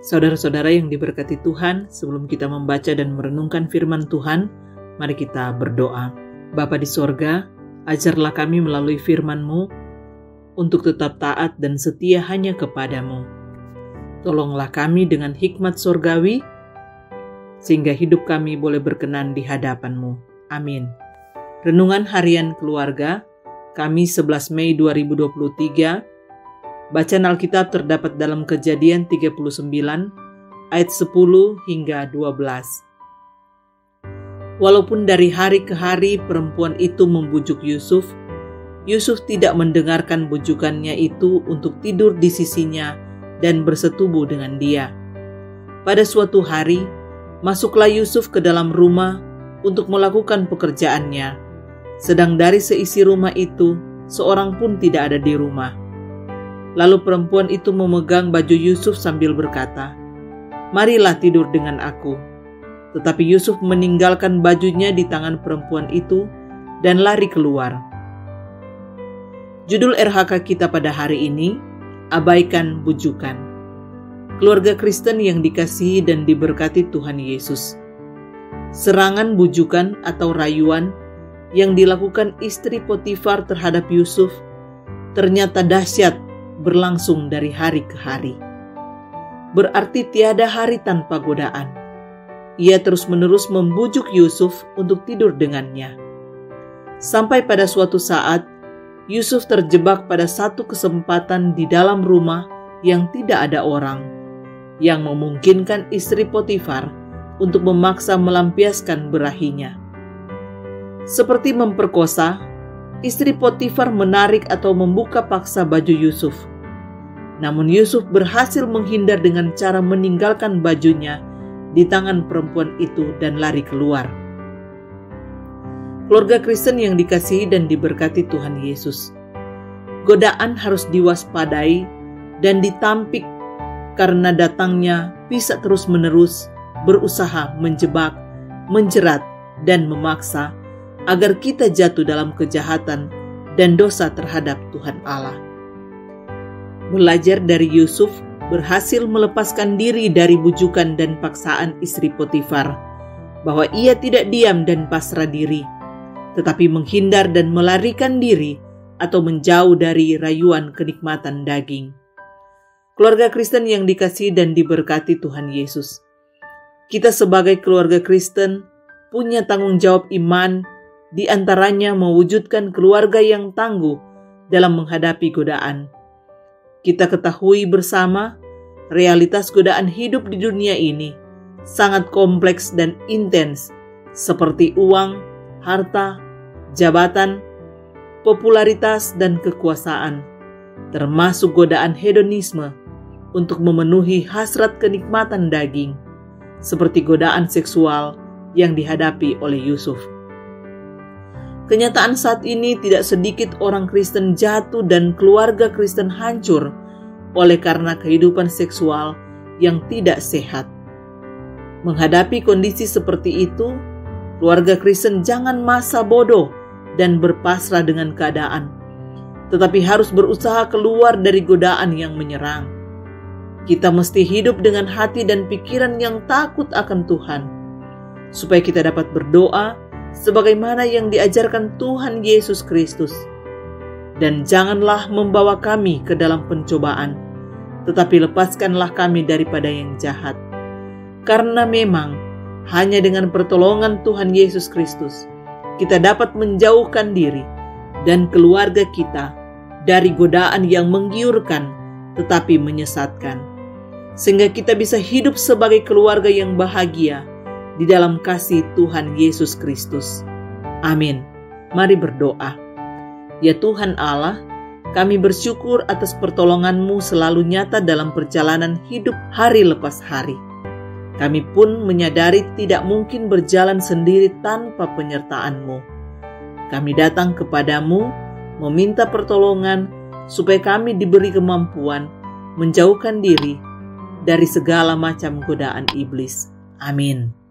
Saudara-saudara yang diberkati Tuhan, sebelum kita membaca dan merenungkan firman Tuhan, mari kita berdoa. Bapa di sorga, ajarlah kami melalui firman-Mu untuk tetap taat dan setia hanya kepadamu. Tolonglah kami dengan hikmat sorgawi, sehingga hidup kami boleh berkenan di hadapan-Mu. Amin. Renungan Harian Keluarga, Kamis 11 Mei 2023. Bacaan Alkitab terdapat dalam Kejadian 39 ayat 10 hingga 12. Walaupun dari hari ke hari perempuan itu membujuk Yusuf, Yusuf tidak mendengarkan bujukannya itu untuk tidur di sisinya dan bersetubuh dengan dia. Pada suatu hari, masuklah Yusuf ke dalam rumah untuk melakukan pekerjaannya, sedang dari seisi rumah itu seorang pun tidak ada di rumah. Lalu perempuan itu memegang baju Yusuf sambil berkata, "Marilah tidur dengan aku." Tetapi Yusuf meninggalkan bajunya di tangan perempuan itu dan lari keluar. Judul RHK kita pada hari ini, Abaikan Bujukan. Keluarga Kristen yang dikasihi dan diberkati Tuhan Yesus. Serangan bujukan atau rayuan yang dilakukan istri Potifar terhadap Yusuf ternyata dahsyat, berlangsung dari hari ke hari. Berarti tiada hari tanpa godaan. Ia terus-menerus membujuk Yusuf untuk tidur dengannya. Sampai pada suatu saat, Yusuf terjebak pada satu kesempatan di dalam rumah yang tidak ada orang, yang memungkinkan istri Potifar untuk memaksa melampiaskan berahinya. Seperti memperkosa, istri Potifar menarik atau membuka paksa baju Yusuf. Namun Yusuf berhasil menghindar dengan cara meninggalkan bajunya di tangan perempuan itu dan lari keluar. Keluarga Kristen yang dikasihi dan diberkati Tuhan Yesus. Godaan harus diwaspadai dan ditampik karena datangnya bisa terus-menerus berusaha menjebak, menjerat, dan memaksa agar kita jatuh dalam kejahatan dan dosa terhadap Tuhan Allah. Belajar dari Yusuf berhasil melepaskan diri dari bujukan dan paksaan istri Potifar, bahwa ia tidak diam dan pasrah diri, tetapi menghindar dan melarikan diri atau menjauh dari rayuan kenikmatan daging. Keluarga Kristen yang dikasihi dan diberkati Tuhan Yesus. Kita sebagai keluarga Kristen punya tanggung jawab iman, di antaranya mewujudkan keluarga yang tangguh dalam menghadapi godaan. Kita ketahui bersama, realitas godaan hidup di dunia ini sangat kompleks dan intens, seperti uang, harta, jabatan, popularitas, dan kekuasaan, termasuk godaan hedonisme untuk memenuhi hasrat kenikmatan daging, seperti godaan seksual yang dihadapi oleh Yusuf. Kenyataan saat ini tidak sedikit orang Kristen jatuh dan keluarga Kristen hancur oleh karena kehidupan seksual yang tidak sehat. Menghadapi kondisi seperti itu, keluarga Kristen jangan masa bodoh dan berpasrah dengan keadaan, tetapi harus berusaha keluar dari godaan yang menyerang. Kita mesti hidup dengan hati dan pikiran yang takut akan Tuhan, supaya kita dapat berdoa sebagaimana yang diajarkan Tuhan Yesus Kristus. Dan janganlah membawa kami ke dalam pencobaan, tetapi lepaskanlah kami daripada yang jahat. Karena memang hanya dengan pertolongan Tuhan Yesus Kristus, kita dapat menjauhkan diri dan keluarga kita dari godaan yang menggiurkan tetapi menyesatkan, sehingga kita bisa hidup sebagai keluarga yang bahagia di dalam kasih Tuhan Yesus Kristus. Amin. Mari berdoa. Ya Tuhan Allah, kami bersyukur atas pertolongan-Mu selalu nyata dalam perjalanan hidup hari lepas hari. Kami pun menyadari tidak mungkin berjalan sendiri tanpa penyertaan-Mu. Kami datang kepadamu, meminta pertolongan supaya kami diberi kemampuan menjauhkan diri dari segala macam godaan iblis. Amin.